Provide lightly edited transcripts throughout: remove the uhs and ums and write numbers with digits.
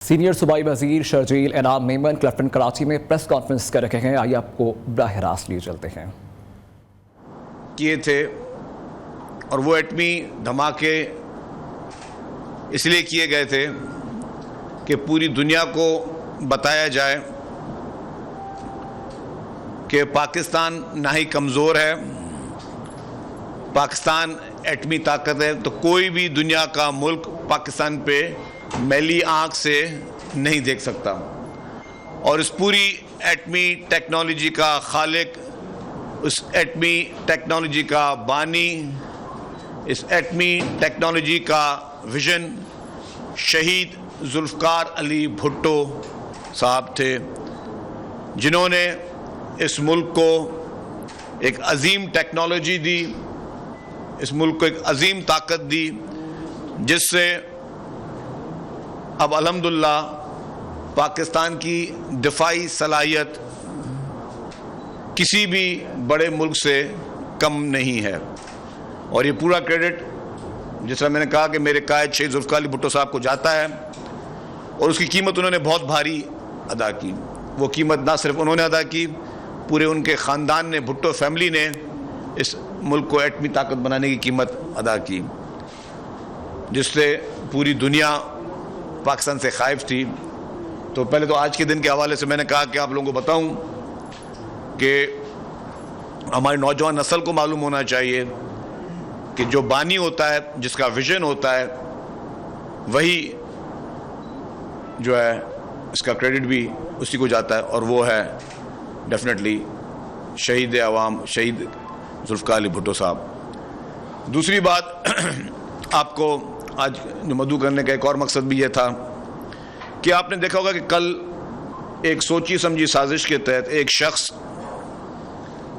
Senior صوبائی وزیر شرجیل انعام میمن کلفٹن کراچی میں پریس کانفرنس کر رہے ہیں. آئیے آپ کو براہ راست لیے چلتے ہیں. کیے تھے اور وہ ایٹمی دھماکے اس لیے کیے گئے تھے کہ پوری دنیا کو بتایا جائے کہ پاکستان نہ ہی کمزور ہے، پاکستان ایٹمی طاقت ہے، تو کوئی بھی دنیا کا ملک پاکستان پہ میلی آنکھ سے نہیں دیکھ سکتا. اور اس پوری ایٹمی ٹیکنالوجی کا خالق، اس ایٹمی ٹیکنالوجی کا بانی، اس ایٹمی ٹیکنالوجی کا ویژن شہید ذوالفقار علی بھٹو صاحب تھے، جنہوں نے اس ملک کو ایک عظیم ٹیکنالوجی دی، اس ملک کو ایک عظیم طاقت دی، جس سے اب الحمدللہ پاکستان کی دفاعی صلاحیت کسی بھی بڑے ملک سے کم نہیں ہے. اور یہ پورا کریڈٹ جس طرح میں نے کہا کہ میرے قائد شہید ذوالفقار علی بھٹو صاحب کو جاتا ہے، اور اس کی قیمت انہوں نے بہت بھاری ادا کی. وہ قیمت نہ صرف انہوں نے ادا کی، پورے ان کے خاندان نے، بھٹو فیملی نے اس ملک کو ایٹمی طاقت بنانے کی قیمت ادا کی، جس سے پوری دنیا پاکستان سے خائف تھی. تو پہلے تو آج کے دن کے حوالے سے میں نے کہا کہ آپ لوگوں کو بتاؤں کہ ہماری نوجوان نسل کو معلوم ہونا چاہیے کہ جو بانی ہوتا ہے، جس کا ویژن ہوتا ہے، وہی جو ہے اس کا کریڈٹ بھی اسی کو جاتا ہے، اور وہ ہے ڈیفینیٹلی شہید عوام، شہید ذوالفقار علی بھٹو صاحب. دوسری بات، آپ کو آج مدعو کرنے کا ایک اور مقصد بھی یہ تھا کہ آپ نے دیکھا ہوگا کہ کل ایک سوچی سمجھی سازش کے تحت ایک شخص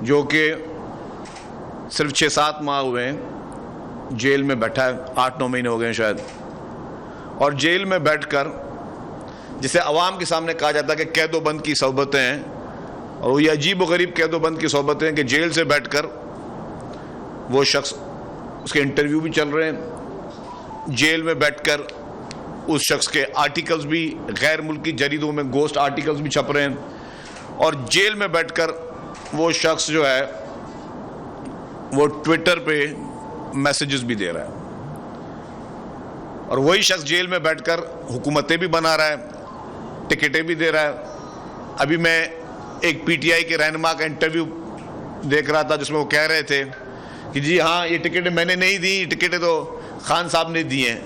جو کہ صرف 6-7 ماہ ہوئے ہیں جیل میں بیٹھا ہے، 8-9 مہینے ہو گئے ہیں شاید، اور جیل میں بیٹھ کر جسے عوام کے سامنے کہا جاتا ہے کہ قید و بند کی صحبتیں ہیں، اور یہ عجیب و غریب قید و بند کی صحبتیں ہیں کہ جیل سے بیٹھ کر وہ شخص، اس کے انٹرویو بھی چل رہے ہیں، جیل میں بیٹھ کر اس شخص کے آرٹیکلز بھی غیر ملکی جریدوں میں گوسٹ آرٹیکلز بھی چھپ رہے ہیں، اور جیل میں بیٹھ کر وہ شخص جو ہے وہ ٹویٹر پہ میسیجز بھی دے رہا ہے، اور وہی شخص جیل میں بیٹھ کر حکومتیں بھی بنا رہا ہے، ٹکٹیں بھی دے رہا ہے. ابھی میں ایک پی ٹی آئی کے رہنما کا انٹرویو دیکھ رہا تھا جس میں وہ کہہ رہے تھے کہ جی ہاں یہ ٹکٹیں میں نے نہیں دی، ٹکٹیں تو خان صاحب نے دی ہیں،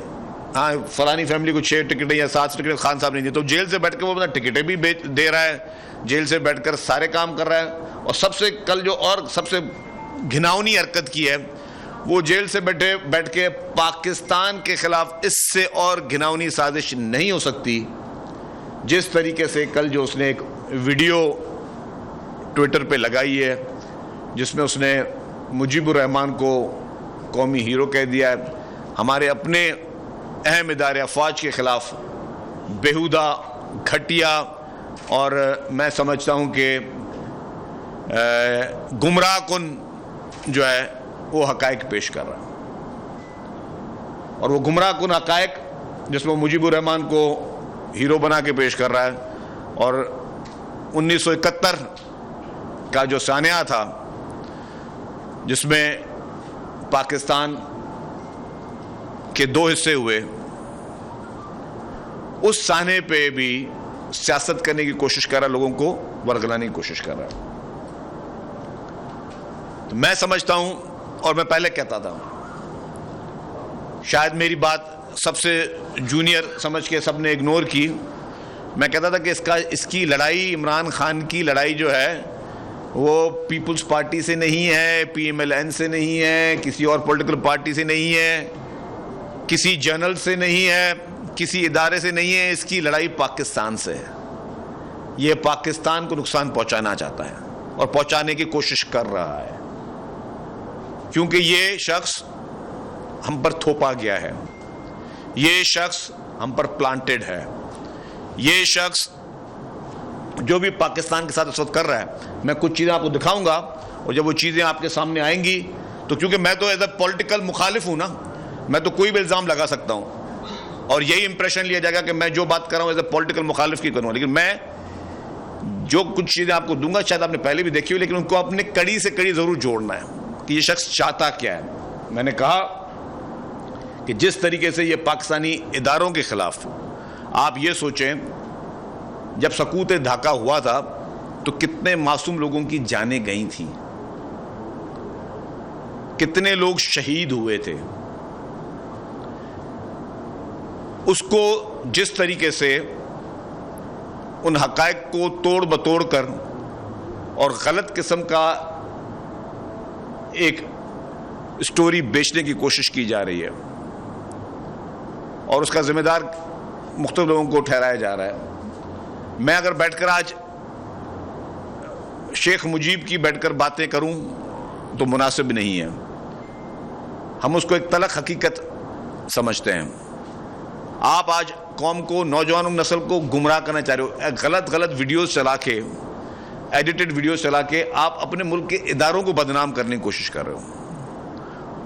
ہاں فلانی فیملی کو 6 ٹکٹیں یا 7 ٹکٹیں خان صاحب نے دی. تو جیل سے بیٹھ کے وہ اپنا ٹکٹیں بھی دے رہا ہے، جیل سے بیٹھ کر سارے کام کر رہا ہے. اور سب سے کل جو اور سب سے گھناؤنی حرکت کی ہے، وہ جیل سے بیٹھ کے پاکستان کے خلاف اس سے اور گھناؤنی سازش نہیں ہو سکتی جس طریقے سے کل جو اس نے ایک ویڈیو ٹویٹر پہ لگائی ہے، جس میں اس نے مجیب الرحمان کو قومی ہیرو کہہ دیا ہے، ہمارے اپنے اہم ادارے افواج کے خلاف بیہودہ، گھٹیا اور میں سمجھتا ہوں کہ گمراہ کن جو ہے وہ حقائق پیش کر رہا ہے. اور وہ گمراہ کن حقائق جس میں مجیب الرحمان کو ہیرو بنا کے پیش کر رہا ہے، اور 1971 کا جو سانحہ تھا جس میں پاکستان کے 2 حصے ہوئے، اس سانحے پہ بھی سیاست کرنے کی کوشش کر رہا ہے، لوگوں کو ورگلانے کی کوشش کر رہا ہے. تو میں سمجھتا ہوں، اور میں پہلے کہتا تھا، شاید میری بات سب سے جونیئر سمجھ کے سب نے اگنور کی، میں کہتا تھا کہ اس کی لڑائی، عمران خان کی لڑائی جو ہے وہ پیپلز پارٹی سے نہیں ہے، پی ایم ایل این سے نہیں ہے، کسی اور پولیٹیکل پارٹی سے نہیں ہے، کسی جرنل سے نہیں ہے، کسی ادارے سے نہیں ہے، اس کی لڑائی پاکستان سے ہے. یہ پاکستان کو نقصان پہنچانا چاہتا ہے اور پہنچانے کی کوشش کر رہا ہے، کیونکہ یہ شخص ہم پر تھوپا گیا ہے، یہ شخص ہم پر پلانٹڈ ہے، یہ شخص جو بھی پاکستان کے ساتھ اس وقت کر رہا ہے. میں کچھ چیزیں آپ کو دکھاؤں گا، اور جب وہ چیزیں آپ کے سامنے آئیں گی تو کیونکہ میں تو ایز اے پولیٹیکل مخالف ہوں نا، میں تو کوئی بھی الزام لگا سکتا ہوں، اور یہی امپریشن لیا جائے گا کہ میں جو بات کر رہا ہوں ایز اے پولیٹیکل مخالف کی کروں. لیکن میں جو کچھ چیزیں آپ کو دوں گا شاید آپ نے پہلے بھی دیکھی ہوئی, لیکن ان کو اپنے کڑی سے کڑی ضرور جوڑنا ہے کہ یہ شخص چاہتا کیا ہے. میں نے کہا کہ جس طریقے سے یہ پاکستانی اداروں کے خلاف, آپ یہ سوچیں جب سقوط ڈھاکہ ہوا تھا تو کتنے معصوم لوگوں کی جانیں گئی تھیں, کتنے لوگ شہید ہوئے تھے. اس کو جس طریقے سے ان حقائق کو توڑ بتوڑ کر اور غلط قسم کا ایک سٹوری بیچنے کی کوشش کی جا رہی ہے اور اس کا ذمہ دار مختلف لوگوں کو ٹھہرایا جا رہا ہے. میں اگر بیٹھ کر آج شیخ مجیب کی بیٹھ کر باتیں کروں تو مناسب نہیں ہے. ہم اس کو ایک تلخ حقیقت سمجھتے ہیں. آپ آج قوم کو, نوجوان نسل کو گمراہ کرنا چاہ رہے ہو, غلط ویڈیوز چلا کے, ایڈیٹڈ ویڈیوز چلا کے آپ اپنے ملک کے اداروں کو بدنام کرنے کی کوشش کر رہے ہو.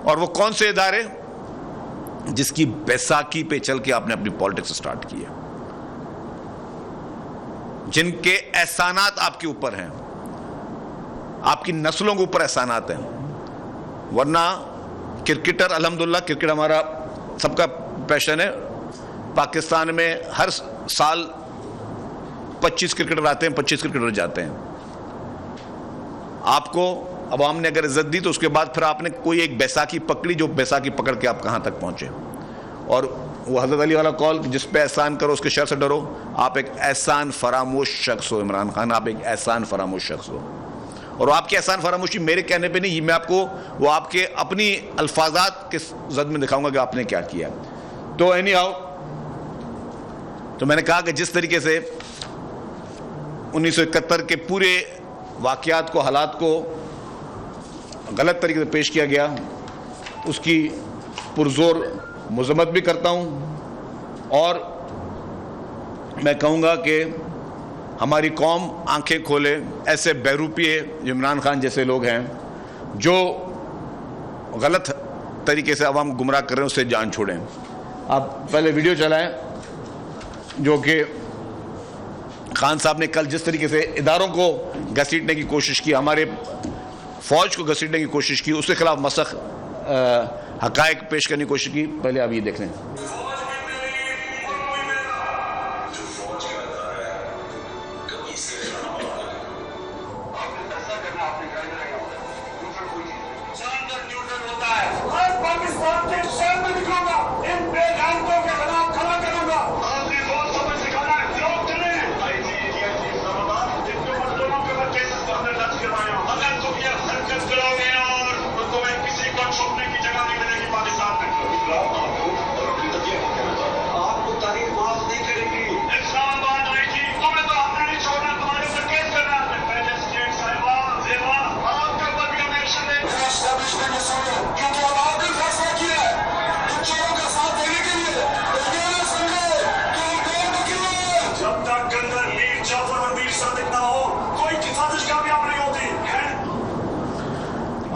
اور وہ کون سے ادارے جس کی بیساکھی پہ چل کے آپ نے اپنی پالیٹکس سٹارٹ کی ہے, جن کے احسانات آپ کے اوپر ہیں, آپ کی نسلوں کے اوپر احسانات ہیں. ورنہ کرکٹر, الحمدللہ کرکٹ ہمارا سب کا پیشن ہے. پاکستان میں ہر سال 25 کرکٹر آتے ہیں, 25 کرکٹر جاتے ہیں. آپ کو عوام نے اگر عزت دی تو اس کے بعد پھر آپ نے کوئی ایک بیساکھی پکڑی, جو بیساکھی پکڑ کے آپ کہاں تک پہنچے. اور وہ حضرت علی والا قول, جس پہ احسان کرو اس کے شر سے ڈرو. آپ ایک احسان فراموش شخص ہو عمران خان, آپ ایک احسان فراموش شخص ہو. اور آپ کی احسان فراموشی میرے کہنے پہ نہیں, میں آپ کو وہ آپ کے اپنی الفاظات کے زد میں دکھاؤں گا کہ آپ نے کیا کیا. تو اینی ہاؤ, تو میں نے کہا کہ جس طریقے سے 1971 کے پورے واقعات کو, حالات کو غلط طریقے سے پیش کیا گیا, اس کی پرزور مذمت بھی کرتا ہوں. اور میں کہوں گا کہ ہماری قوم آنکھیں کھولے, ایسے بہروپیے عمران خان جیسے لوگ ہیں جو غلط طریقے سے عوام گمراہ کر رہے ہیں, اس سے جان چھوڑیں. آپ پہلے ویڈیو چلائیں جو کہ خان صاحب نے کل جس طریقے سے اداروں کو گھسیٹنے کی کوشش کی, ہمارے فوج کو گھسیٹنے کی کوشش کی, اس کے خلاف مسخ حقائق پیش کرنے کی کوشش کی. پہلے آپ یہ دیکھ لیں.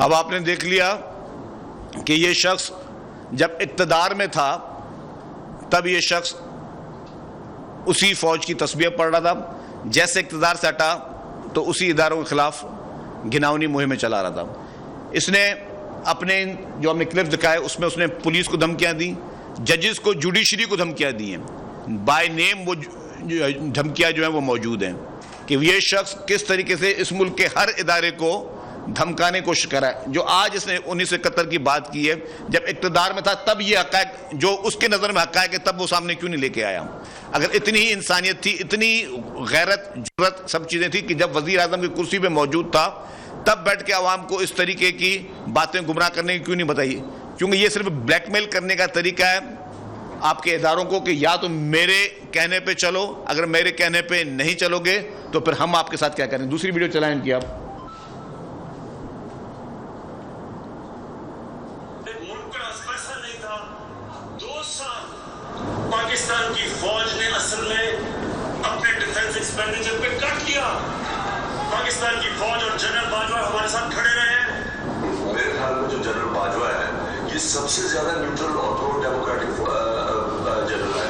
اب آپ نے دیکھ لیا کہ یہ شخص جب اقتدار میں تھا تب یہ شخص اسی فوج کی تسبیح پڑھ رہا تھا, جیسے اقتدار سے ہٹا تو اسی اداروں کے خلاف گھناؤنی مہمیں چلا رہا تھا. اس نے اپنے جو ہم نے کلپ دکھائے اس میں اس نے پولیس کو دھمکیاں دی, ججز کو, جوڈیشری کو دھمکیاں دی ہیں. بائی نیم وہ دھمکیاں جو ہیں وہ موجود ہیں کہ یہ شخص کس طریقے سے اس ملک کے ہر ادارے کو دھمکانے کی کوشش کر رہا ہے. جو آج اس نے 1971 کی بات کی ہے, جب اقتدار میں تھا تب یہ حقائق جو اس کے نظر میں حقائق ہے تب وہ سامنے کیوں نہیں لے کے آیا. اگر اتنی ہی انسانیت تھی, اتنی غیرت, جرت, سب چیزیں تھی کہ جب وزیر اعظم کی کرسی پہ موجود تھا تب بیٹھ کے عوام کو اس طریقے کی باتیں گمراہ کرنے کی کیوں نہیں بتائی. کیونکہ یہ صرف بلیک میل کرنے کا طریقہ ہے آپ کے اداروں کو کہ یا تو میرے کہنے پہ چلو, اگر میرے کہنے پہ نہیں چلو گے تو پھر ہم آپ کے ساتھ کیا کریں. دوسری ویڈیو چلائیں ان کی. آپ پاکستان کی فوج نے اصل میں اپنے ڈیفنس ایکسپینڈیچر پہ کٹ کیا. پاکستان کی فوج اور جنرل باجوہ ہمارے ساتھ کھڑے رہے ہیں. میرے خیال میں جو جنرل باجوہ ہے یہ سب سے زیادہ نیوٹرل اور پرو ڈیموکریٹک جنرل ہے.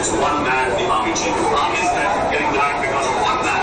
It's one man, the army chief. Army is getting black because of one man.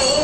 $3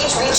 HBG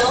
9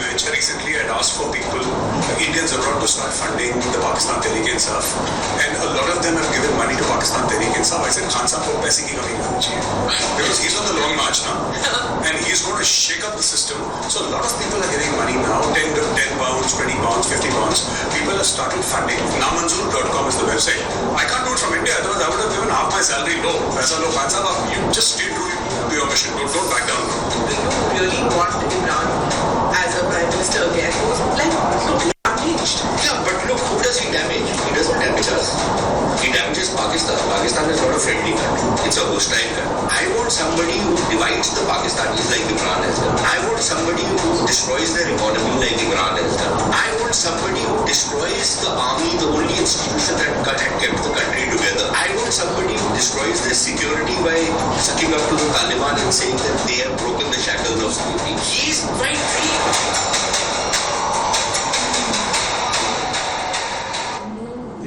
America recently had asked for people, Indians abroad, to start funding the Pakistan Tehreek-e-Insaf, and a lot of them have given money to Pakistan Tehreek-e-Insaf. I said, Khan Sahab ko paise ki kami nahi honi chahiye, because he's on the long march now, and he's going to shake up the system. So a lot of people are getting money now, 10 pounds, 20 pounds, 50 pounds. People have started funding. Namanzoor.com is the website. I can't do it from India, otherwise I would have given half my salary low. Paisa low, Khan Sahab, you just stay true to your mission. Don't back down. Do you really want Imran as a Prime Minister again? Like, totally unhinged. Yeah, but look, who does he damage? He doesn't damage us. He damages Pakistan. Pakistan is not a friendly country. It's a hostile country. I want somebody who divides the Pakistanis like Imran has done. I want somebody who destroys their economy like Imran has done. I want somebody who destroys the army, the only institution that had kept the country together. I want somebody who destroys their security by sucking up to the Taliban and saying that they have broken the shackles of security. He's my dream.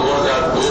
2002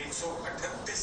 138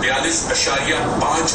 42.5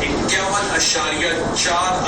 51.4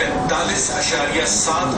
45.7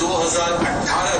2018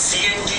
CNG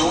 2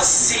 80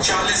40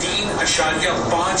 3.5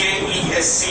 KESC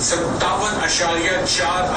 57.4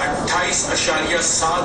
28.7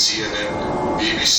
CNN, BBC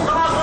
100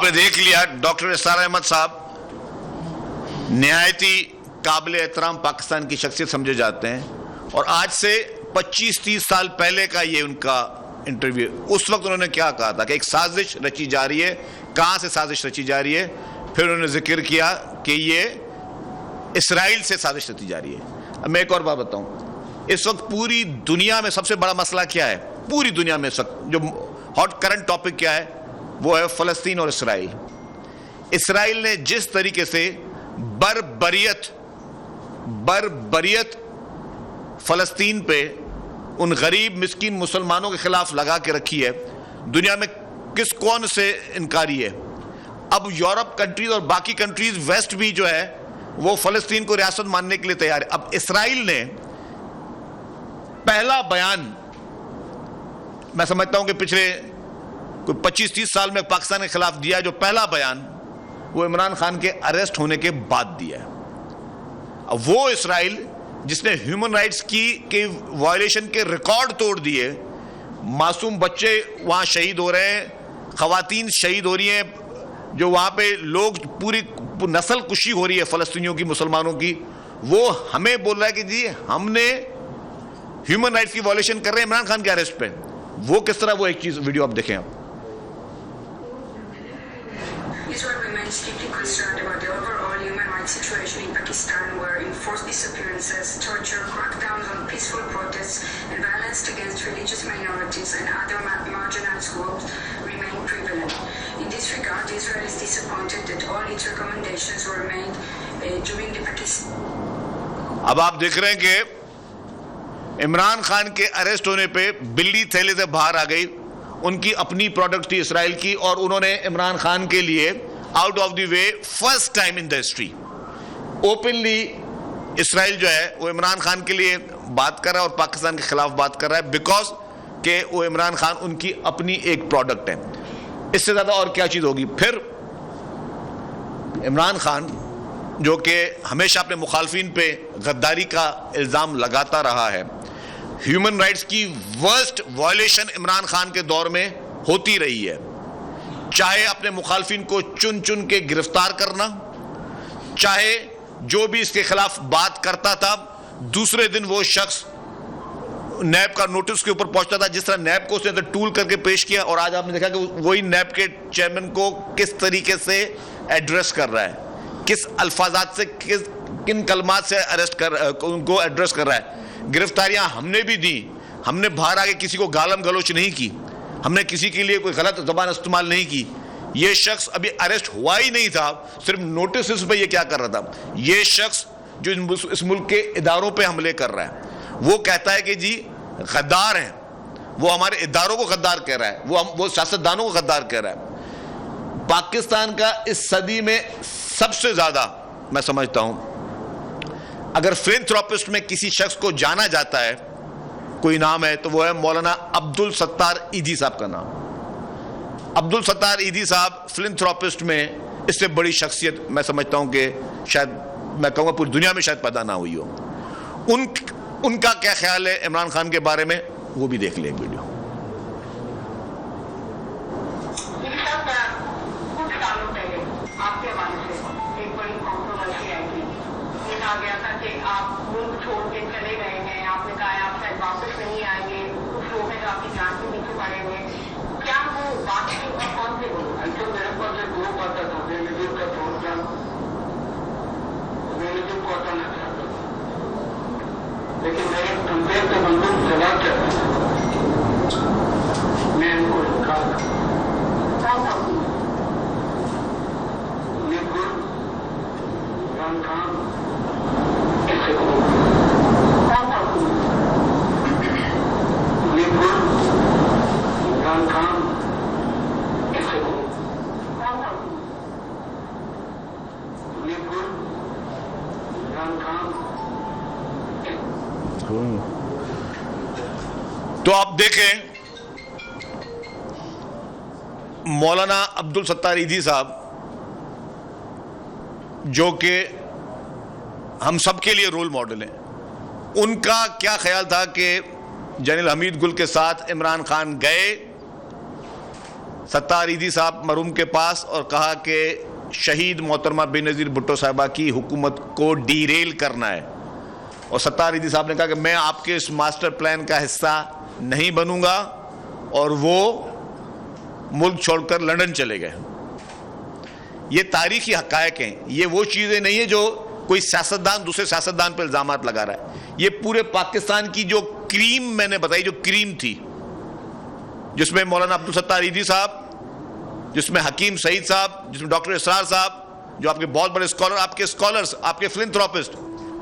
آپ نے دیکھ لیا doctor اسرار احمد صاحب نہایت ہی قابل احترام پاکستان کی شخصیت سمجھے جاتے ہیں، اور آج سے 25-30 سال پہلے کا یہ ان کا انٹرویو، اس وقت انہوں نے کیا کہا تھا کہ ایک سازش رچی جا رہی ہے. کہاں سے سازش رچی جا رہی ہے؟ پھر انہوں نے ذکر کیا کہ یہ اسرائیل سے سازش رچی جا رہی ہے. اب میں ایک اور بات بتاؤں، اس وقت پوری دنیا میں سب سے بڑا مسئلہ کیا ہے؟ پوری دنیا میں اس وقت جو ہاٹ کرنٹ ٹاپک کیا ہے؟ وہ ہے فلسطین اور اسرائیل. اسرائیل نے جس طریقے سے بربریت فلسطین پہ ان غریب مسکین مسلمانوں کے خلاف لگا کے رکھی ہے، دنیا میں کس کون سے انکاری ہے؟ اب یورپ کنٹریز اور باقی کنٹریز ویسٹ بھی جو ہے وہ فلسطین کو ریاست ماننے کے لیے تیار ہے. اب اسرائیل نے پہلا بیان، میں سمجھتا ہوں کہ پچھلے کوئی 25-30 سال میں پاکستان کے خلاف دیا، جو پہلا بیان وہ عمران خان کے اریسٹ ہونے کے بعد دیا ہے. اب وہ اسرائیل جس نے ہیومن رائٹس کی وائلیشن کے ریکارڈ توڑ دیے، معصوم بچے وہاں شہید ہو رہے ہیں، خواتین شہید ہو رہی ہیں، جو وہاں پہ لوگ پوری نسل کشی ہو رہی ہے فلسطینیوں کی، مسلمانوں کی، وہ ہمیں بول رہا ہے کہ جی ہم نے ہیومن رائٹس کی وائلیشن کر رہے ہیں عمران خان کے اریسٹ پہ. وہ کس طرح، وہ ایک چیز ویڈیو آپ دیکھیں. Israel remains deeply concerned about the overall human rights situation in Pakistan, where enforced disappearances, torture, crackdowns on peaceful protests, and violence against religious minorities and other marginalized groups remain prevalent. In this regard, Israel is disappointed that all its recommendations were made during the Pakistan. اب آپ دیکھ رہے ہیں کہ عمران خان کے arrest ہونے پہ بلی تھیلے سے باہر آ گئی. ان کی اپنی پروڈکٹ تھی اسرائیل کی، اور انہوں نے عمران خان کے لیے out of the way first time in the history openly Israel جو ہے وہ عمران خان کے لیے بات کر رہا ہے اور پاکستان کے خلاف بات کر رہا ہے، بیکاز کہ وہ عمران خان ان کی اپنی ایک پروڈکٹ ہے. اس سے زیادہ اور کیا چیز ہوگی؟ پھر عمران خان جو کہ ہمیشہ اپنے مخالفین پہ غداری کا الزام لگاتا رہا ہے، ہیومن رائٹس کی ورسٹ وائلیشن عمران خان کے دور میں ہوتی رہی ہے، چاہے اپنے مخالفین کو چن چن کے گرفتار کرنا، چاہے جو بھی اس کے خلاف بات کرتا تھا دوسرے دن وہ شخص نیب کا نوٹس کے اوپر پہنچتا تھا، جس طرح نیب کو اس نے ٹول کر کے پیش کیا. اور آج آپ نے دیکھا کہ وہی نیب کے چیئرمین کو کس طریقے سے ایڈریس کر رہا ہے، کس الفاظات سے، کن کلمات سے ان کو ایڈریس کر رہا ہے. گرفتاریاں ہم نے بھی دی، ہم نے باہر آگے کسی کو گالم گلوچ نہیں کی، ہم نے کسی کے لیے کوئی غلط زبان استعمال نہیں کی. یہ شخص ابھی اریسٹ ہوا ہی نہیں تھا، صرف نوٹسز پہ یہ کیا کر رہا تھا. یہ شخص جو اس ملک کے اداروں پہ حملے کر رہا ہے، وہ کہتا ہے کہ جی غدار ہیں، وہ ہمارے اداروں کو غدار کہہ رہا ہے، وہ سیاستدانوں کو غدار کہہ رہا ہے. پاکستان کا اس صدی میں سب سے زیادہ میں سمجھتا ہوں اگر فلنتھراپسٹ میں کسی شخص کو جانا جاتا ہے، کوئی نام ہے، تو وہ ہے مولانا عبدالستار ایدھی صاحب کا نام. عبدالستار ایدھی صاحب فلنتھراپسٹ میں اس سے بڑی شخصیت میں سمجھتا ہوں کہ شاید میں کہوں گا پوری دنیا میں شاید پیدا نہ ہوئی ہو. ان کا کیا خیال ہے عمران خان کے بارے میں، وہ بھی دیکھ لیں ویڈیو. گیا تھا کہ آپ ملک چھوڑ کے چلے گئے ہیں، آپ نے کہا آپ شاید واپس نہیں آئیں گے، کچھ لوگ ہیں جو آپ کی جان کے پیچھے پڑے ہوئے، کیا وہ واقعی اور کون سے لوگ؟ میرے پاس ایک گروپ آتا تھا ریلیجن کا پروگرام، ریلیجن کو ہٹانا چاہتا تھا، لیکن میرے کمپیئر سے بندوق چلا چاہتا تھا، میں ان کو انکار کرتا عمران خان تو آپ دیکھیں مولانا عبدالستار ایدھی صاحب جو کہ ہم سب کے لیے رول ماڈل ہیں، ان کا کیا خیال تھا کہ جنرل حمید گل کے ساتھ عمران خان گئے، ستار ایدھی صاحب مرحوم کے پاس اور کہا کہ شہید محترمہ بے نظیر بھٹو صاحبہ کی حکومت کو ڈیریل کرنا ہے، اور ستار ایدھی صاحب نے کہا کہ میں آپ کے اس ماسٹر پلان کا حصہ نہیں بنوں گا، اور وہ ملک چھوڑ کر لندن چلے گئے۔ یہ تاریخی حقائق ہیں، یہ وہ چیزیں نہیں ہیں جو کوئی سیاستدان دوسرے سیاستدان پر الزامات لگا رہا ہے۔ یہ پورے پاکستان کی جو کریم میں نے بتائی، جو کریم تھی، جس میں مولانا عبدالستار ایدھی صاحب، جس میں حکیم سعید صاحب، جس میں ڈاکٹر اسرار صاحب، جو آپ کے بہت بڑے اسکالر، آپ کے اسکالرز، آپ کے فلنتھراپسٹ،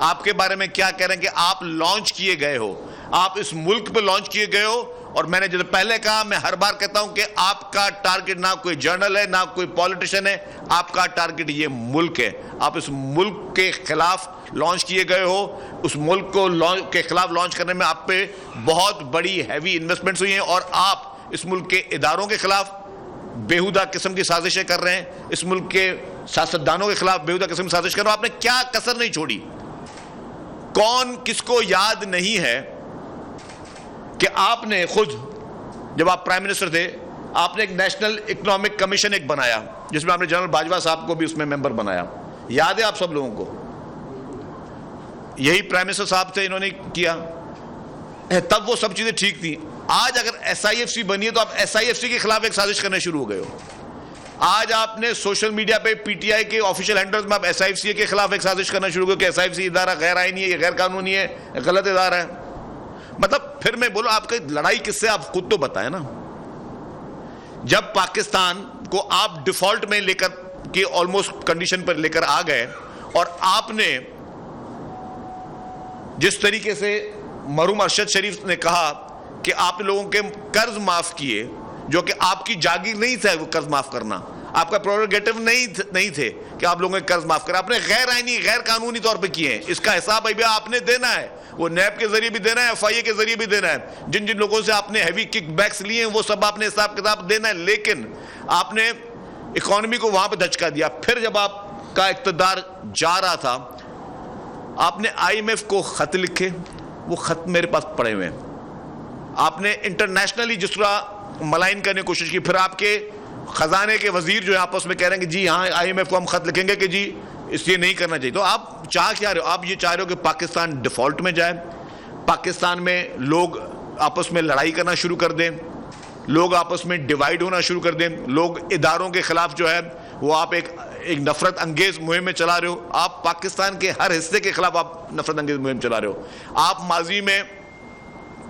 آپ کے بارے میں کیا کہہ رہے ہیں کہ آپ لانچ کیے گئے ہو، آپ اس ملک پہ لانچ کیے گئے ہو۔ اور میں نے جو پہلے کہا، میں ہر بار کہتا ہوں کہ آپ کا ٹارگٹ نہ کوئی جرنل ہے، نہ کوئی پولیٹیشن ہے، آپ کا ٹارگٹ یہ ملک ہے۔ آپ اس ملک کے خلاف لانچ کیے گئے ہو، اس ملک کو کے خلاف لانچ کرنے میں آپ پہ بہت بڑی ہیوی انویسٹمنٹس ہوئی ہیں، اور آپ اس ملک کے اداروں کے خلاف بےہودہ قسم کی سازشیں کر رہے ہیں، اس ملک کے سیاستدانوں کے خلاف بےہودہ قسم کی سازش کر رہے ہیں۔ آپ نے کیا کسر نہیں چھوڑی؟ کون کس کو یاد نہیں ہے کہ آپ نے خود جب آپ پرائم منسٹر تھے، آپ نے ایک نیشنل اکنامک کمیشن ایک بنایا، جس میں آپ نے جنرل باجوہ صاحب کو بھی اس میں ممبر بنایا، یاد ہے آپ سب لوگوں کو؟ یہی پرائم منسٹر صاحب تھے، انہوں نے کیا، تب وہ سب چیزیں ٹھیک تھیں۔ آج اگر ایس آئی ایف سی بنی ہے تو آپ ایس آئی ایف سی کے خلاف ایک سازش کرنے شروع ہو گئے ہو۔ آج آپ نے سوشل میڈیا پہ پی ٹی آئی کے آفیشیل ہینڈلز میں آپ ایس آئی ایف سی کے خلاف ایک سازش کرنا شروع ہو گئے کہ ایس آئی ایف سی ادارہ غیر آئینی ہے، یہ غیر قانونی ہے، غلط ادارہ ہے۔ مطلب پھر میں بولوں، آپ کی لڑائی کس سے، آپ خود تو بتائیں نا۔ جب پاکستان کو آپ ڈیفالٹ میں لے کر کے آلموسٹ کنڈیشن پر لے کر آ گئے، اور آپ نے جس طریقے سے مرحوم ارشد شریف نے کہا کہ آپ نے لوگوں کے قرض معاف کیے، جو کہ آپ کی جاگیر نہیں تھا وہ قرض معاف کرنا، آپ کا پروگیٹو نہیں تھے کہ آپ لوگوں کے قرض معاف کریں، آپ نے غیر آئینی غیر قانونی طور پہ کیے ہیں۔ اس کا حساب ابھی آپ نے دینا ہے، وہ نیب کے ذریعے بھی دینا ہے، ایف آئی اے کے ذریعے بھی دینا ہے، جن جن لوگوں سے آپ نے ہیوی کک بیکس لیے ہیں وہ سب آپ نے حساب کتاب دینا ہے۔ لیکن آپ نے اکانومی کو وہاں پہ دھچکا دیا۔ پھر جب آپ کا اقتدار جا رہا تھا، آپ نے آئی ایم ایف کو خط لکھے، وہ خط میرے پاس پڑے ہوئے ہیں۔ آپ نے انٹرنیشنلی جس طرح ملائن کرنے کی کوشش کی، پھر آپ کے خزانے کے وزیر جو ہے آپس میں کہہ رہے ہیں کہ جی ہاں آئی ایم ایف کو ہم خط لکھیں گے کہ جی اس یہ نہیں کرنا چاہیے۔ تو آپ چاہ کیا رہے ہو؟ آپ یہ چاہ رہے ہو کہ پاکستان ڈیفالٹ میں جائے، پاکستان میں لوگ آپس میں لڑائی کرنا شروع کر دیں، لوگ آپس میں ڈیوائیڈ ہونا شروع کر دیں، لوگ اداروں کے خلاف جو ہے وہ آپ ایک نفرت انگیز مہم میں چلا رہے ہو۔ آپ پاکستان کے ہر حصے کے خلاف آپ نفرت انگیز مہم چلا رہے ہو۔ آپ ماضی میں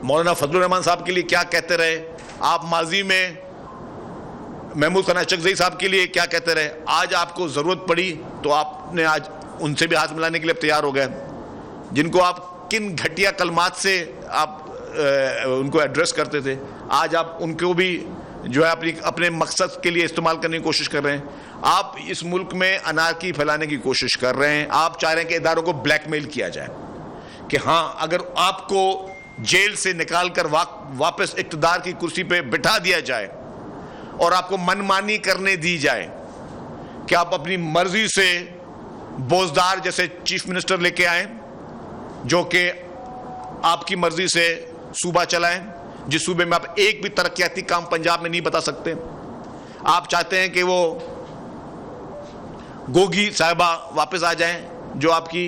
مولانا فضل الرحمان صاحب کے لیے کیا کہتے رہے، آپ ماضی میں محمود ثنا چکزئی صاحب کے لیے کیا کہتے رہے، آج آپ کو ضرورت پڑی تو آپ نے آج ان سے بھی ہاتھ ملانے کے لیے تیار ہو گئے، جن کو آپ کن گھٹیا کلمات سے آپ ان کو ایڈریس کرتے تھے، آج آپ ان کو بھی جو ہے اپنے مقصد کے لیے استعمال کرنے کی کوشش کر رہے ہیں۔ آپ اس ملک میں انارکی پھیلانے کی کوشش کر رہے ہیں۔ آپ چاہ رہے ہیں کہ اداروں کو بلیک میل کیا جائے کہ ہاں اگر آپ کو جیل سے نکال کر واپس اقتدار کی کرسی پہ بٹھا دیا جائے اور آپ کو من مانی کرنے دی جائے کہ آپ اپنی مرضی سے بوزدار جیسے چیف منسٹر لے کے آئیں، جو کہ آپ کی مرضی سے صوبہ چلائیں، جس صوبے میں آپ ایک بھی ترقیاتی کام پنجاب میں نہیں بتا سکتے۔ آپ چاہتے ہیں کہ وہ گوگی صاحبہ واپس آ جائیں، جو آپ کی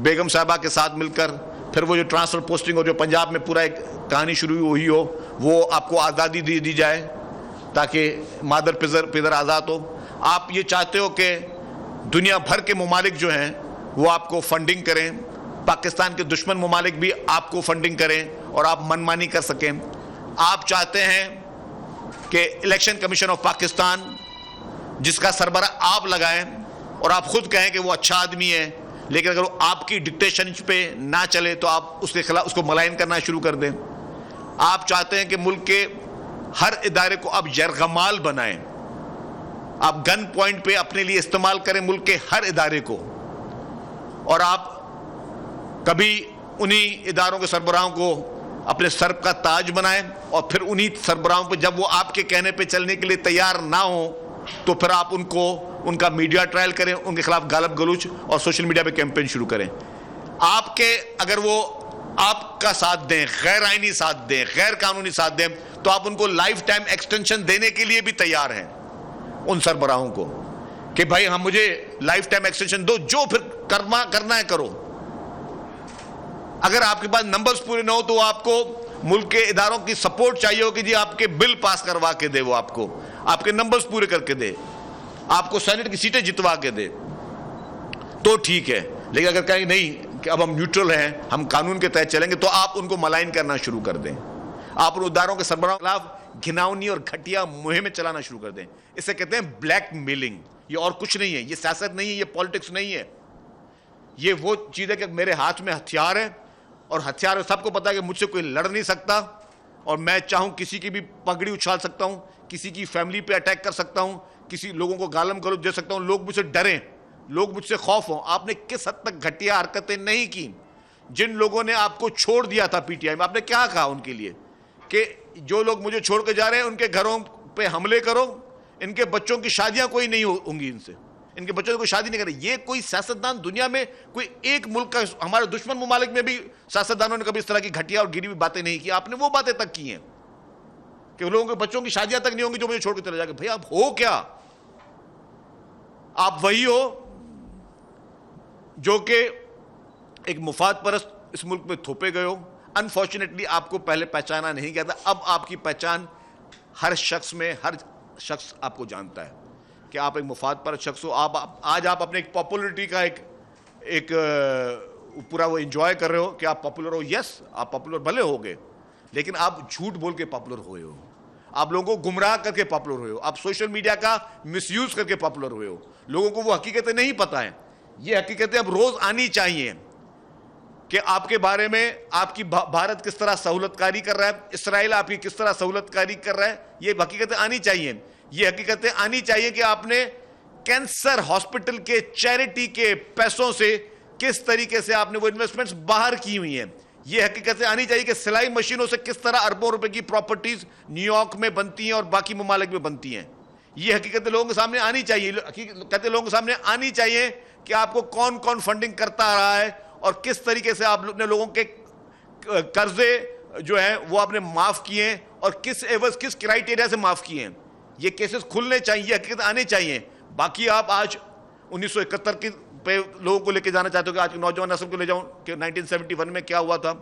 بیگم صاحبہ کے ساتھ مل کر پھر وہ جو ٹرانسفر پوسٹنگ ہو، جو پنجاب میں پورا ایک کہانی شروع ہوئی ہو، وہ آپ کو آزادی دی جائے تاکہ مادر پدر آزاد ہو۔ آپ یہ چاہتے ہو کہ دنیا بھر کے ممالک جو ہیں وہ آپ کو فنڈنگ کریں، پاکستان کے دشمن ممالک بھی آپ کو فنڈنگ کریں اور آپ من مانی کر سکیں۔ آپ چاہتے ہیں کہ الیکشن کمیشن آف پاکستان جس کا سربراہ آپ لگائیں اور آپ خود کہیں کہ وہ اچھا آدمی ہے، لیکن اگر وہ آپ کی ڈکٹیشن پہ نہ چلے تو آپ اس کے خلاف اس کو ملائن کرنا شروع کر دیں۔ آپ چاہتے ہیں کہ ملک کے ہر ادارے کو آپ یرغمال بنائیں، آپ گن پوائنٹ پہ اپنے لیے استعمال کریں ملک کے ہر ادارے کو، اور آپ کبھی انہی اداروں کے سربراہوں کو اپنے سر کا تاج بنائیں، اور پھر انہی سربراہوں پہ جب وہ آپ کے کہنے پہ چلنے کے لیے تیار نہ ہوں تو پھر آپ ان کا میڈیا ٹرائل کریں، ان کے خلاف گالب گلوچ اور سوشل میڈیا پہ کیمپین شروع کریں۔ اگر وہ آپ کا ساتھ دیں، غیر آئینی ساتھ دیں، غیر قانونی ساتھ دیں، تو آپ ان کو لائف ٹائم ایکسٹینشن دینے کے لیے بھی تیار ہیں ان سربراہوں کو کہ بھائی ہم مجھے لائف ٹائم ایکسٹینشن دو, جو پھر کرنا ہے کرو. اگر آپ کے پاس نمبرز پورے نہ ہو تو آپ کو ملک کے اداروں کی سپورٹ چاہیے ہو کہ جی آپ کے بل پاس کروا کے دے, وہ آپ کے نمبرز پورے کر کے دے, آپ کو سینٹ کی سیٹیں جتوا کے دے تو ٹھیک ہے. لیکن اگر کہیں نہیں کہ اب ہم نیوٹرل ہیں, ہم قانون کے تحت چلیں گے, تو آپ ان کو ملائن کرنا شروع کر دیں. آپ ان اداروں کے سربراہوں کے خلاف گھناؤنی اور گھٹیا مہمیں چلانا شروع کر دیں. اسے کہتے ہیں بلیک میلنگ. یہ اور کچھ نہیں ہے, یہ سیاست نہیں ہے, یہ پالیٹکس نہیں ہے. یہ وہ چیز ہے کہ میرے ہاتھ میں ہتھیار ہے, اور ہتھیار سب کو پتا ہے کہ مجھ سے کوئی لڑ نہیں سکتا, اور میں چاہوں کسی کی بھی پگڑی اچھال سکتا ہوں, کسی کی فیملی پہ اٹیک کر سکتا ہوں, کسی لوگوں کو گالم گلوچ دے سکتا ہوں, لوگ مجھ سے ڈریں, لوگ مجھ سے خوف ہوں. آپ نے کس حد تک گھٹیا حرکتیں نہیں کی. جن لوگوں نے آپ کو چھوڑ دیا تھا پی ٹی آئی میں, آپ نے کیا کہا ان کے لیے کہ جو لوگ مجھے چھوڑ کے جا رہے ہیں ان کے گھروں پہ حملے کرو, ان کے بچوں کی شادیاں کوئی نہیں ہوں گی, ان سے ان کے بچوں سے کوئی شادی نہیں کرے. یہ کوئی سیاستدان دنیا میں کوئی ایک ملک کا, ہمارے دشمن ممالک میں بھی سیاستدانوں نے کبھی اس طرح کی گھٹیا اور گری ہوئی باتیں نہیں کی. آپ نے وہ باتیں تک کی ہیں کہ لوگوں کے بچوں کی شادیاں تک نہیں ہوں گی جو مجھے چھوڑ کے چلے جائے گا. بھائی آپ ہو کیا؟ آپ وہی ہو جو کہ ایک مفاد پرست اس ملک میں تھوپے گئے ہو. انفارچونیٹلی آپ کو پہلے پہچانا نہیں گیا تھا, اب آپ کی پہچان ہر شخص میں, ہر شخص آپ کو جانتا ہے کہ آپ ایک مفاد پرست شخص ہو. آج آپ اپنے ایک پاپولرٹی کا ایک پورا وہ انجوائے کر رہے ہو کہ آپ پاپولر ہو. یس, آپ پاپولر بھلے ہو گئے, لیکن آپ جھوٹ بول کے پاپولر ہوئے ہو, آپ لوگوں کو گمراہ کر کے پاپولر ہوئے ہو, آپ سوشل میڈیا کا مس یوز کر کے پاپولر ہوئے ہو. لوگوں کو وہ حقیقتیں نہیں پتہ ہیں. یہ حقیقتیں اب روز آنی چاہیے کہ آپ کے بارے میں آپ کی بھارت کس طرح سہولت کاری کر رہا ہے, اسرائیل آپ کی کس طرح سہولت کاری کر رہا ہے. یہ حقیقتیں آنی چاہیے. یہ حقیقتیں آنی چاہیے کہ آپ نے کینسر ہاسپٹل کے چیریٹی کے پیسوں سے کس طریقے سے آپ نے وہ انویسٹمنٹس باہر کی ہوئی ہیں. یہ حقیقتیں آنی چاہیے کہ سلائی مشینوں سے کس طرح اربوں روپے کی پراپرٹیز نیو یارک میں بنتی ہیں اور باقی ممالک میں بنتی ہیں. یہ حقیقتیں لوگوں کے سامنے آنی چاہیے. حقیقتیں لوگوں کے سامنے آنی چاہیے کہ آپ کو کون کون فنڈنگ کرتا آ رہا ہے اور کس طریقے سے آپ نے لوگوں کے قرضے جو ہیں وہ آپ نے معاف کیے ہیں اور کس ایوز کس کرائیٹیریا سے معاف کیے ہیں. یہ کیسز کھلنے چاہیے, یہ حقیقت آنے چاہیے. باقی آپ آج 1971 کی پہ لوگوں کو لے کے جانا چاہتے ہو کہ آج کی نوجوان نسل کو لے جاؤں کہ 1971 میں کیا ہوا تھا.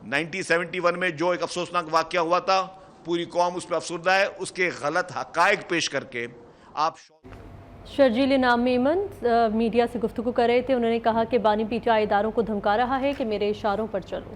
1971 میں جو ایک افسوسناک واقعہ ہوا تھا, پوری قوم اس پہ افسردہ ہے. اس کے غلط حقائق پیش کر کے آپ شرجیل انعام میمن میڈیا سے گفتگو کر رہے تھے. انہوں نے کہا کہ بانی پی ٹی آئی اداروں کو دھمکا رہا ہے کہ میرے اشاروں پر چلو.